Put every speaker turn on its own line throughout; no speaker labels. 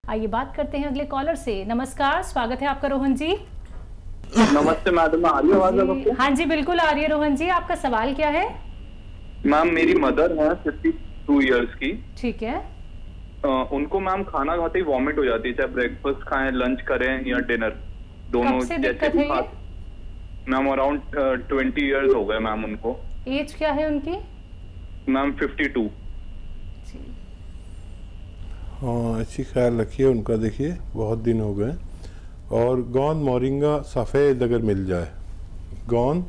आइए बात करते हैं अगले कॉलर से। नमस्कार, स्वागत है आपका रोहन जी।
नमस्ते मैडम, आ रही है आवाज आपको?
हाँ जी बिल्कुल आ रही है रोहन जी, आपका सवाल क्या है?
मैम मेरी मदर है 52 इयर्स की।
ठीक है।
उनको मैम खाना खाते ही वॉमिट हो जाती है, चाहे ब्रेकफास्ट खाएं, लंच करें या डिनर,
कब
दोनों
से
जैसे
दिक्कत
भी
है ये?
मैम अराउंड 20 इयर्स हो गए मैम उनको।
एज क्या है उनकी?
मैम 52।
जी।
हाँ, अच्छी ख्याल रखिए उनका। देखिए बहुत दिन हो गए। और गोंद मोरिंगा सफ़ेद अगर मिल जाए, गोंद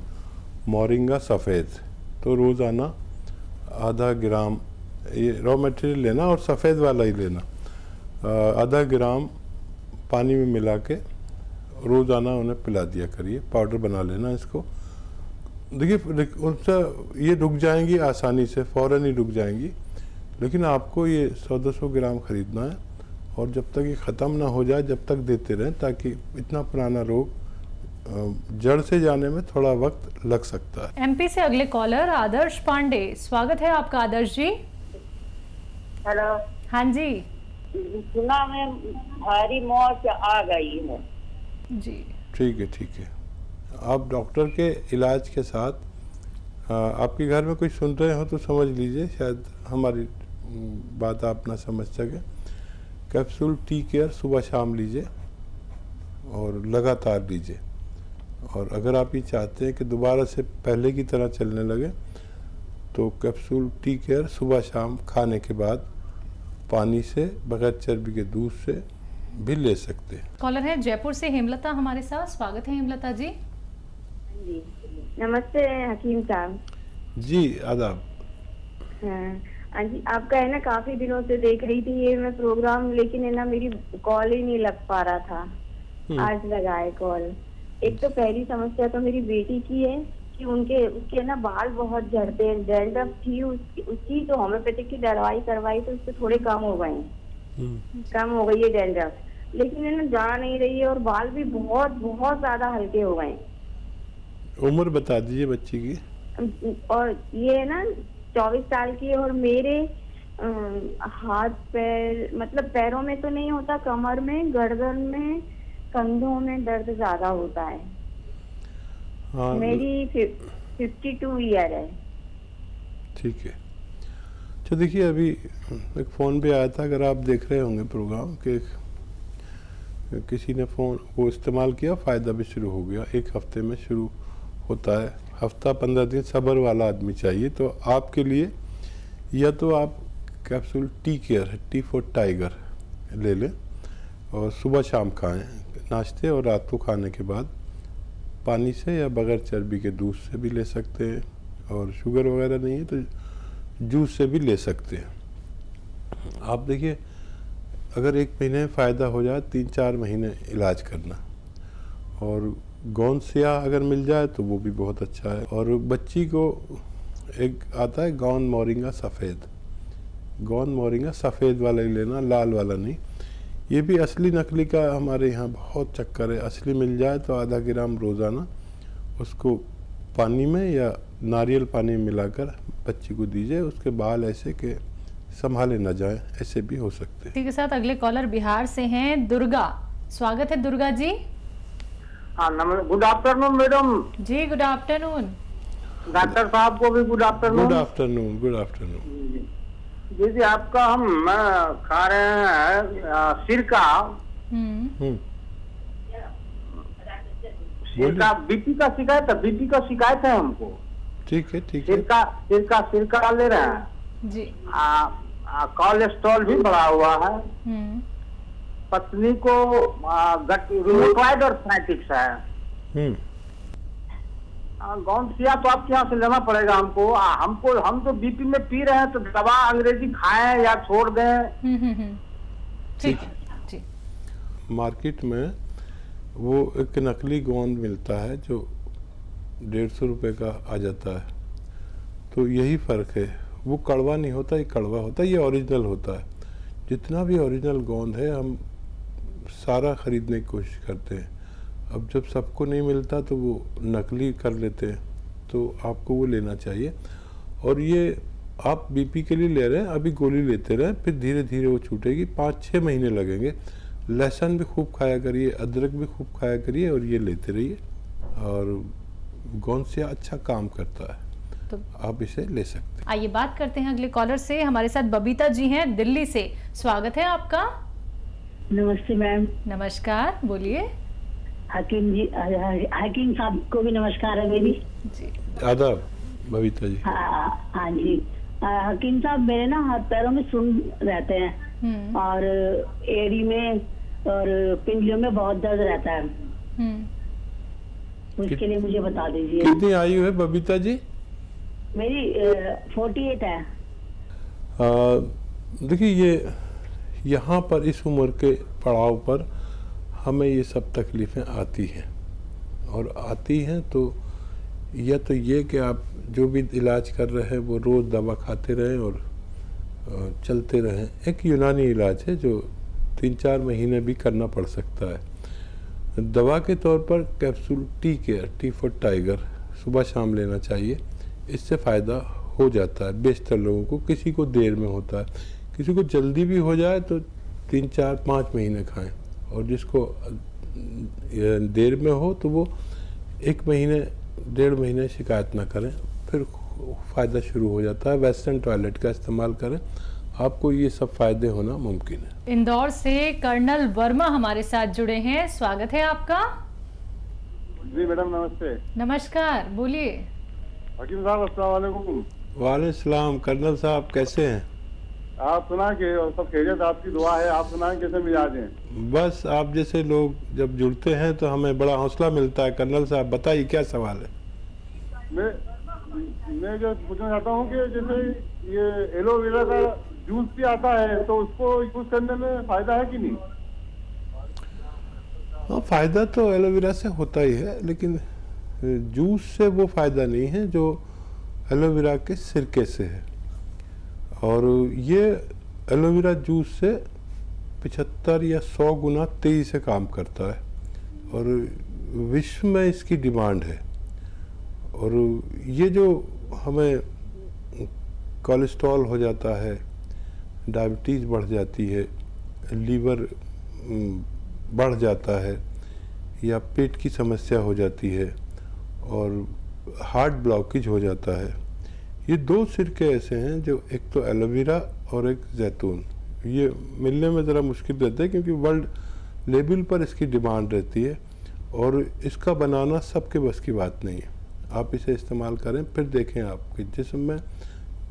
मोरिंगा सफ़ेद, तो रोज़ाना आधा ग्राम ये रॉ मटेरियल लेना और सफ़ेद वाला ही लेना। आधा ग्राम पानी में मिला के रोज़ाना उन्हें पिला दिया करिए। पाउडर बना लेना इसको। देखिए उनसे ये रुक जाएंगी आसानी से, फ़ौरन ही रुक जाएंगी, लेकिन आपको ये 100-200 ग्राम ख़रीदना है और जब तक ये ख़त्म ना हो जाए जब तक देते रहें, ताकि इतना पुराना रोग जड़ से जाने में थोड़ा वक्त लग सकता है।
एमपी से अगले कॉलर आदर्श पांडे, स्वागत है आपका आदर्श जी।
हेलो।
हाँ जी
सुना में भारी मौत आ गई है
जी।
ठीक है। आप डॉक्टर के इलाज के साथ आपके घर में कोई सुन रहे हो तो समझ लीजिए, शायद हमारी बात आप ना समझ सके। कैप्सूल टी केयर सुबह शाम लीजिए और लगातार लीजिए। और अगर आप ये चाहते हैं कि दोबारा से पहले की तरह चलने लगे, तो कैप्सूल टी केयर सुबह शाम खाने के बाद पानी से, बगैर चर्बी के दूध से भी ले सकते हैं।
कॉलर है जयपुर से हेमलता हमारे साथ, स्वागत है हेमलता जी।
जी नमस्ते हकीम साहब।
जी आदाब।
हाँ जी, आपका है ना काफी दिनों से देख रही थी ये मैं प्रोग्राम, लेकिन है ना मेरी कॉल ही नहीं लग पा रहा था। आज लगाए कॉल। एक तो पहली समस्या तो मेरी बेटी की है कि उसके ना बाल बहुत झड़ते हैं। डैंड्रफ थी उसकी तो होम्योपैथिक की दवाई करवाई तो उससे थोड़े कम हो गए हैं। कम हो गई है डैंड्रफ, लेकिन है ना जा नहीं रही है और बाल भी बहुत बहुत ज्यादा हल्के हो गए।
उम्र बता दीजिए बच्ची की।
और ये है ना 24 साल की है। और मेरे हाथ पैर, मतलब पैरों में तो नहीं होता, कमर में, गर्दन में, कंधों में दर्द ज्यादा होता है।
हाँ,
मेरी 52 ईयर है। ठीक
है। तो देखिए अभी एक फ़ोन पे आया था, अगर आप देख रहे होंगे प्रोग्राम, कि किसी ने फ़ोन को इस्तेमाल किया, फ़ायदा भी शुरू हो गया। 1 हफ्ते में शुरू होता है, हफ्ता 15 दिन सब्र वाला आदमी चाहिए। तो आपके लिए या तो आप capsule tea care, T for tiger ले लें और सुबह शाम खाएं, नाश्ते और रात को खाने के बाद पानी से या बगैर चर्बी के दूध से भी ले सकते हैं। और शुगर वगैरह नहीं है तो जूस से भी ले सकते हैं। आप देखिए अगर 1 महीने में फ़ायदा हो जाए, 3-4 महीने इलाज करना। और गोंद सिया अगर मिल जाए तो वो भी बहुत अच्छा है। और बच्ची को एक आता है गोंद मोरिंगा सफ़ेद, गोंद मोरिंगा सफ़ेद वाला ही लेना, लाल वाला नहीं। ये भी असली नकली का हमारे यहाँ बहुत चक्कर है। असली मिल जाए तो आधा ग्राम रोज़ाना उसको पानी में या नारियल पानी में मिलाकर बच्ची को दीजिए। उसके बाल ऐसे कि संभाले ना जाए, ऐसे भी हो सकते हैं।
इसी के साथ अगले कॉलर बिहार से हैं दुर्गा, स्वागत है दुर्गा जी।
हाँ नमस्ते, गुड आफ्टरनून मैडम
जी गुड आफ्टरनून।
डॉक्टर साहब को भी good afternoon.
Good afternoon. Good afternoon.
दीदी आपका हम खा रहे हैं सिरका। सिरका बीपी का शिकायत है, बीपी का शिकायत है हमको।
ठीक है।
सिरका ले रहे हैं
जी।
कोलेस्ट्रॉल भी बढ़ा हुआ है। पत्नी को रूमेटॉइड आर्थराइटिस है। गोंद सिया तो आपके यहाँ से लेना पड़ेगा हमको। हम तो बीपी में पी रहे हैं, तो दवा अंग्रेजी खाएं या छोड़ दें?
ठीक है।
मार्केट में वो एक नकली गोंद मिलता है जो 150 रुपये का आ जाता है। तो यही फ़र्क है, वो कड़वा नहीं होता, ये कड़वा होता है, ये ओरिजिनल होता है। जितना भी ओरिजिनल गोंद है हम सारा ख़रीदने की कोशिश करते हैं। अब जब सबको नहीं मिलता तो वो नकली कर लेते हैं, तो आपको वो लेना चाहिए। और ये आप बीपी के लिए ले रहे हैं, अभी गोली लेते रहें, फिर धीरे धीरे वो छूटेगी। 5-6 महीने लगेंगे। लहसुन भी खूब खाया करिए, अदरक भी खूब खाया करिए और ये लेते रहिए। और गोंसिया अच्छा काम करता है,
तो
आप इसे ले सकते हैं।
आइए बात करते हैं अगले कॉलर से। हमारे साथ बबीता जी हैं दिल्ली से। स्वागत है आपका।
नमस्ते मैम।
नमस्कार, बोलिए।
हकीम जी, हकीम साहब को भी नमस्कार है मेरी।
जी
आदाब बबीता जी।
हाँ जी। हकीम साहब, मेरे ना हाथ पैरों में सुन रहते हैं और एड़ी में और पिंजलों में बहुत दर्द रहता है। उसके लिए मुझे बता दीजिए।
कितनी आयु है बबीता जी?
मेरी 48 है।
देखिए, ये यहाँ पर इस उम्र के पड़ाव पर हमें ये सब तकलीफ़ें आती हैं, और आती हैं तो या तो ये कि आप जो भी इलाज कर रहे हैं वो रोज़ दवा खाते रहें और चलते रहें। एक यूनानी इलाज है जो 3-4 महीने भी करना पड़ सकता है। दवा के तौर पर capsule tea care, T for tiger, सुबह शाम लेना चाहिए। इससे फ़ायदा हो जाता है बेशतर लोगों को। किसी को देर में होता है, किसी को जल्दी भी हो जाए तो 3-4-5 महीने खाएं, और जिसको देर में हो तो वो 1 महीने 1.5 महीने शिकायत ना करें, फिर फ़ायदा शुरू हो जाता है। वेस्टर्न टॉयलेट का इस्तेमाल करें, आपको ये सब फ़ायदे होना मुमकिन है।
इंदौर से कर्नल वर्मा हमारे साथ जुड़े हैं। स्वागत है आपका।
जी मैडम, नमस्ते।
नमस्कार, बोलिए।
हकीम साहब, अस्सलाम वालेकुम।
वालेकुम सलाम। कर्नल साहब कैसे हैं?
आप सुना कि सब खैरियत, आपकी दुआ है। आप सुना कैसे मिजाज हैं?
बस आप जैसे लोग जब जुड़ते हैं तो हमें बड़ा हौसला मिलता है। कर्नल साहब बताइए क्या सवाल है?
मैं जो पूछना चाहता हूँ कि जैसे ये एलोवेरा का जूस भी आता है, तो उसको यूज करने में फायदा है कि नहीं?
हाँ, फ़ायदा तो एलोवेरा से होता ही है, लेकिन जूस से वो फ़ायदा नहीं है जो एलोवेरा के सिरके से है। और ये एलोवेरा जूस से 75 या 100 गुना तेज़ी से काम करता है, और विश्व में इसकी डिमांड है। और ये जो हमें कोलेस्ट्रॉल हो जाता है, डायबिटीज़ बढ़ जाती है, लीवर बढ़ जाता है, या पेट की समस्या हो जाती है, और हार्ट ब्लॉकेज हो जाता है, ये 2 सिरके ऐसे हैं जो एक तो एलोवेरा और एक जैतून, ये मिलने में ज़रा मुश्किल रहता है क्योंकि वर्ल्ड लेवल पर इसकी डिमांड रहती है, और इसका बनाना सबके बस की बात नहीं है। आप इसे इस्तेमाल करें, फिर देखें आपके जिस्म में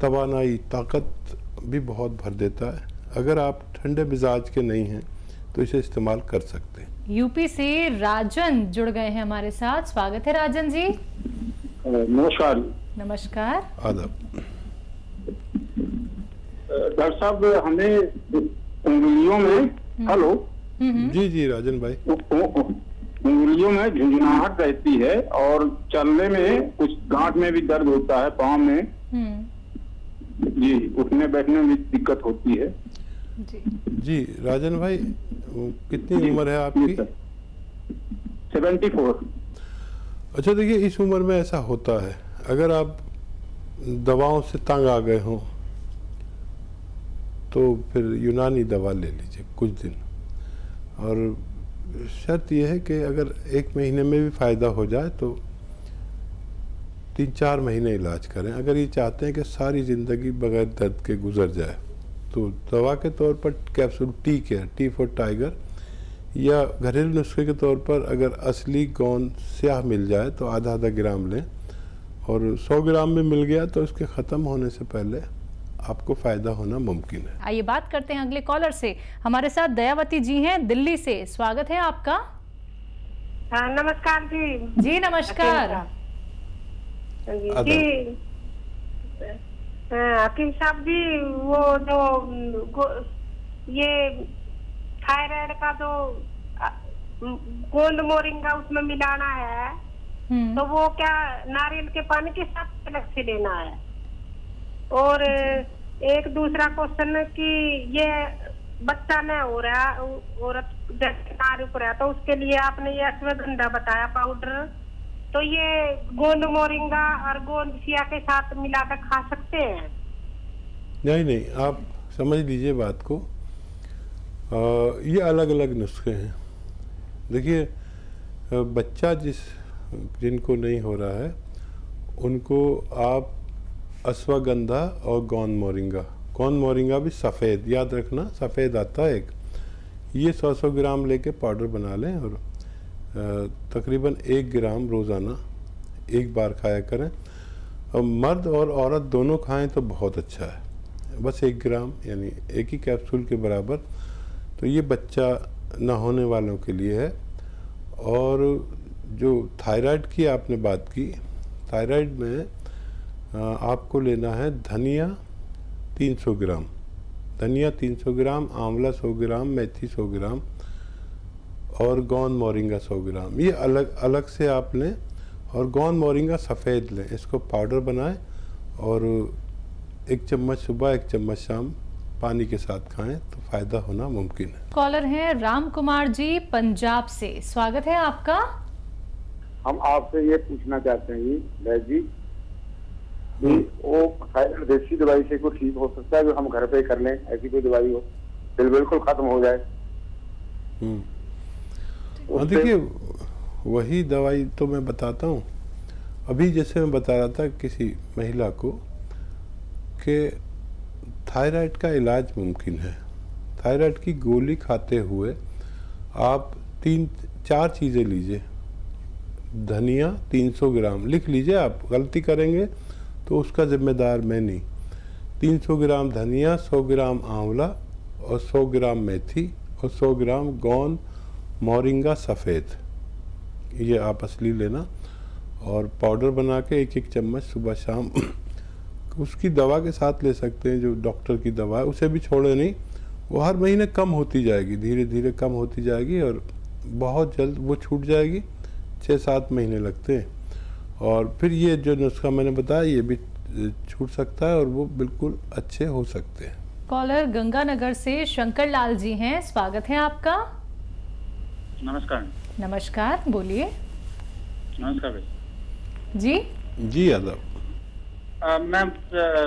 तवानाई, ताकत भी बहुत भर देता है। अगर आप ठंडे मिजाज के नहीं हैं तो इसे इस्तेमाल कर सकते हैं।
यूपी से राजन जुड़ गए हैं हमारे साथ। स्वागत है राजन जी।
नमस्कार।
नमस्कार,
आदाब।
डॉक्टर साहब, हमें उंगलियों में हेलो
जी जी राजन भाई।
उंगलियों में झुंझुनाहट रहती है और चलने में कुछ गांठ में भी दर्द होता है, पाँव में जी, उठने बैठने में दिक्कत होती है।
जी राजन भाई, कितनी उम्र है आपकी?
74।
अच्छा, देखिए इस उम्र में ऐसा होता है, अगर आप दवाओं से तंग आ गए हों तो फिर यूनानी दवा ले लीजिए कुछ दिन, और शर्त यह है कि अगर 1 महीने में भी फ़ायदा हो जाए तो 3-4 महीने इलाज करें। अगर ये चाहते हैं कि सारी ज़िंदगी बगैर दर्द के गुजर जाए तो दवा के तौर पर capsule tea care, T for tiger, या घरेलू नुस्खे के तौर पर अगर असली गोंद स्याह मिल जाए तो आधा ग्राम लें, और 100 ग्राम में मिल गया तो उसके ख़त्म होने से पहले आपको फ़ायदा होना मुमकिन है।
आइए बात करते हैं अगले कॉलर से। हमारे साथ दयावती जी हैं दिल्ली से। स्वागत है आपका।
हाँ, नमस्कार जी।
जी नमस्कार।
जी हकीम साहब जी, वो जो ये थायराइड का जो गोंद मोरिंगा उसमें मिलाना है, तो वो क्या नारियल के पानी के साथ अलग से लेना है? और एक दूसरा क्वेश्चन कि ये बच्चा न हो रहा, औरत जैसे नारी हो रहा, तो उसके लिए आपने ये अश्वगंधा बताया पाउडर, तो ये गोंद मोरिंगा और गोंद सिया के साथ मिलाकर खा सकते हैं?
नहीं, आप समझ लीजिए बात को। ये अलग अलग नुस्खे हैं। देखिए, बच्चा जिनको नहीं हो रहा है उनको आप अश्वगंधा और गौन मोरिंगा भी सफ़ेद, याद रखना सफ़ेद आता है एक, ये 100 ग्राम लेके पाउडर बना लें और तकरीबन 1 ग्राम रोज़ाना एक बार खाया करें। और मर्द और औरत दोनों खाएं तो बहुत अच्छा है। बस 1 ग्राम यानी एक ही कैप्सूल के बराबर। तो ये बच्चा ना होने वालों के लिए है। और जो थायराइड की आपने बात की, थायराइड में आपको लेना है धनिया 300 ग्राम, धनिया 300 ग्राम, आंवला 100 ग्राम, मेथी 100 ग्राम और गौन मोरिंगा 100 ग्राम। ये अलग अलग से आप लें और गौन मोरिंगा सफ़ेद लें। इसको पाउडर बनाएं और 1 चम्मच सुबह 1 चम्मच शाम पानी के साथ खाएं तो फ़ायदा होना मुमकिन है।
कॉलर हैं राम कुमार जी पंजाब से, स्वागत है आपका।
हम आपसे ये पूछना चाहते हैं जी कि वो थायराइड देसी दवाई से कोई ठीक हो सकता है जो हम घर पे कर लें? ऐसी कोई दवाई हो बिल्कुल खत्म हो जाए?
देखिए, वही दवाई तो मैं बताता हूँ। अभी जैसे मैं बता रहा था किसी महिला को कि थायराइड का इलाज मुमकिन है। थायराइड की गोली खाते हुए आप 3-4 चीज़ें लीजिए। धनिया 300 ग्राम लिख लीजिए, आप गलती करेंगे तो उसका जिम्मेदार मैं नहीं। 300 ग्राम धनिया, 100 ग्राम आंवला और 100 ग्राम मेथी और 100 ग्राम गौन मोरिंगा सफ़ेद, ये आप असली लेना और पाउडर बना के 1-1 चम्मच सुबह शाम उसकी दवा के साथ ले सकते हैं। जो डॉक्टर की दवा है उसे भी छोड़े नहीं, वो हर महीने कम होती जाएगी, धीरे धीरे कम होती जाएगी और बहुत जल्द वो छूट जाएगी। 6-7 महीने लगते हैं और फिर ये जो नुस्खा मैंने बताया ये भी छूट सकता है और वो बिल्कुल अच्छे हो सकते हैं।
कॉलर गंगानगर से शंकर लाल जी हैं, स्वागत है आपका।
नमस्कार।
नमस्कार, बोलिए।
नमस्कार भाई।
जी आदाब।
मैं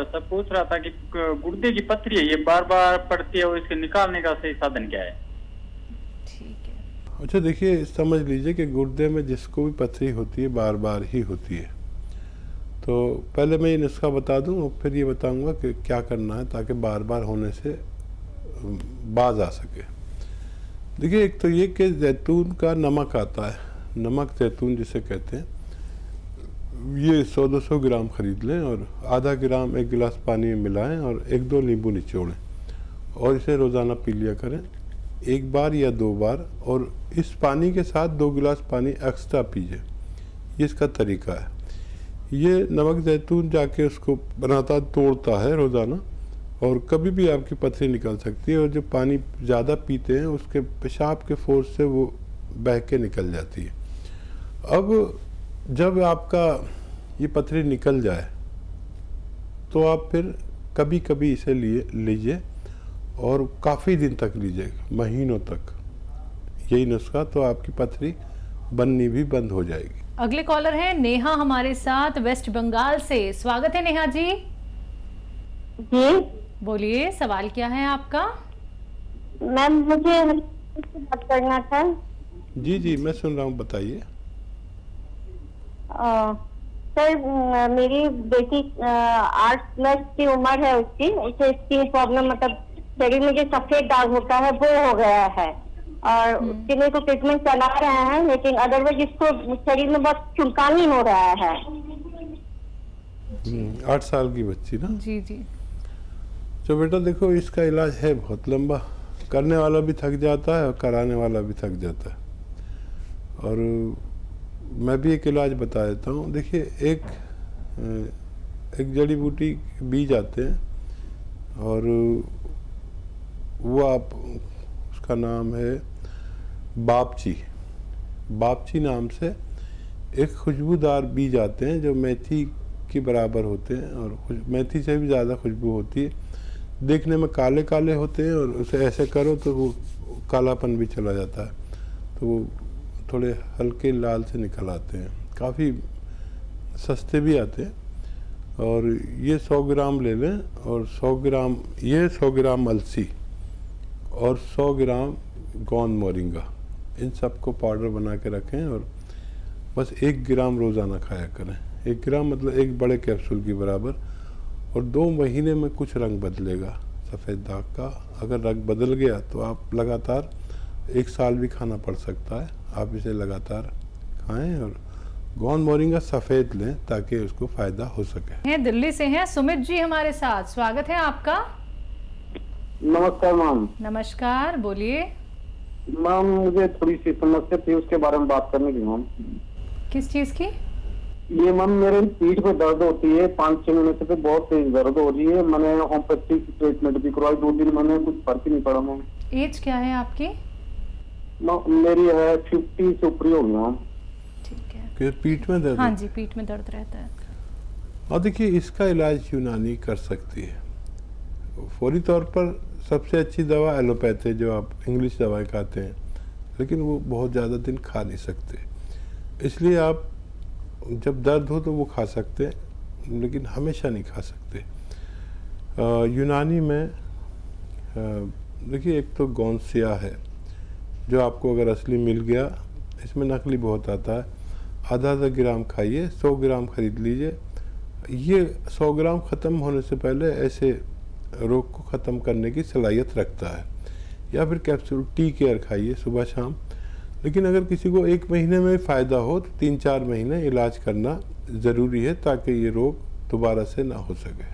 सब पूछ रहा था कि गुर्दे की पथरी है, ये बार बार पड़ती है और इसके निकालने का सही साधन क्या है?
ठीक है।
अच्छा, देखिए, समझ लीजिए कि गुर्दे में जिसको भी पथरी होती है बार बार ही होती है। तो पहले मैं ये नुस्खा बता दूं और फिर ये बताऊंगा कि क्या करना है ताकि बार बार होने से बाज आ सके। देखिए, एक तो ये कि जैतून का नमक आता है, नमक जैतून जिसे कहते हैं, ये 100-200 ग्राम खरीद लें और आधा ग्राम 1 गिलास पानी में मिलाएं और 1-2 नींबू निचोड़ें और इसे रोज़ाना पी लिया करें 1 बार या 2 बार। और इस पानी के साथ 2 गिलास पानी एक्स्ट्रा पीजिए, ये इसका तरीका है। ये नमक जैतून जाके उसको बनाता तोड़ता है रोज़ाना और कभी भी आपकी पथरी निकल सकती है। और जो पानी ज़्यादा पीते हैं उसके पेशाब के फोर्स से वो बह के निकल जाती है। अब जब आपका ये पथरी निकल जाए तो आप फिर कभी कभी इसे लीजिए और काफ़ी दिन तक लीजिए, महीनों तक, यही नुस्खा, तो आपकी पथरी बननी भी बंद हो जाएगी।
अगले कॉलर हैं नेहा हमारे साथ वेस्ट बंगाल से, स्वागत है नेहा जी। बोलिए, सवाल क्या है आपका?
मैम, मुझे बात करना था।
जी मैं सुन रहा हूँ, बताइए।
सर, मेरी बेटी 8+ की उम्र है उसकी, उसे स्किन प्रॉब्लम, मतलब शरीर में जो सफेद दाग होता है वो हो गया है और उसके लिए तो ट्रीटमेंट चला रहे हैं, लेकिन अदरवाइज इसको शरीर में बहुत चुनकानी हो रहा है।
8 साल की बच्ची ना?
जी।
तो बेटा देखो, इसका इलाज है बहुत लंबा, करने वाला भी थक जाता है और कराने वाला भी थक जाता है। और मैं भी एक इलाज बता देता हूँ। देखिए, एक जड़ी बूटी बीज आते हैं और वो उसका नाम है बापची नाम से एक खुशबूदार बीज आते हैं जो मेथी के बराबर होते हैं और मेथी से भी ज़्यादा खुशबू होती है। देखने में काले काले होते हैं और उसे ऐसे करो तो वो कालापन भी चला जाता है, तो वो थोड़े हल्के लाल से निकल आते हैं, काफ़ी सस्ते भी आते हैं। और ये 100 ग्राम ले लें, और 100 ग्राम अलसी और 100 ग्राम गोंद मोरिंगा, इन सबको पाउडर बना के रखें और बस 1 ग्राम रोज़ाना खाया करें। 1 ग्राम मतलब 1 बड़े कैप्सूल के बराबर। और 2 महीने में कुछ रंग बदलेगा सफ़ेद दाग का। अगर रंग बदल गया तो आप लगातार 1 साल भी खाना पड़ सकता है। आप इसे लगातार खाएं और गोंद मोरिंगा सफ़ेद लें ताकि उसको फ़ायदा हो सके।
दिल्ली से हैं सुमित जी हमारे साथ, स्वागत है आपका।
नमस्कार मैम।
नमस्कार, बोलिए।
मैम मुझे थोड़ी सी समस्या थी, उसके बारे में बात करनी थी मैम।
किस चीज की?
ये मैम मेरे पीठ में दर्द होती है, 5-6 महीने से बहुत तेज दर्द हो रही है। मैंने होम्योपैथिक ट्रीटमेंट भी करवाई, 2 दिन मैंने, कुछ फर्क ही नहीं पड़ा मैम।
एज क्या है आपकी?
मेरी है 50 से ऊपर हो गई मैम।
ठीक है।
कि पीठ में दर्द?
हाँ जी, पीठ में दर्द रहता है।
और देखिए इसका इलाज यूनानी कर सकती है। फौरी तौर पर सबसे अच्छी दवा एलोपैथ है, जो आप इंग्लिश दवाई खाते हैं, लेकिन वो बहुत ज़्यादा दिन खा नहीं सकते। इसलिए आप जब दर्द हो तो वो खा सकते हैं, लेकिन हमेशा नहीं खा सकते। यूनानी में देखिए एक तो गोंद स्याह है, जो आपको अगर असली मिल गया, इसमें नकली बहुत आता है। आधा ग्राम खाइए, 100 ग्राम खरीद लीजिए। ये 100 ग्राम ख़त्म होने से पहले ऐसे रोग को ख़त्म करने की सलाहियत रखता है। या फिर कैप्सूल टी केयर खाइए सुबह शाम। लेकिन अगर किसी को 1 महीने में फ़ायदा हो तो 3-4 महीने इलाज करना ज़रूरी है, ताकि ये रोग दोबारा से ना हो सके।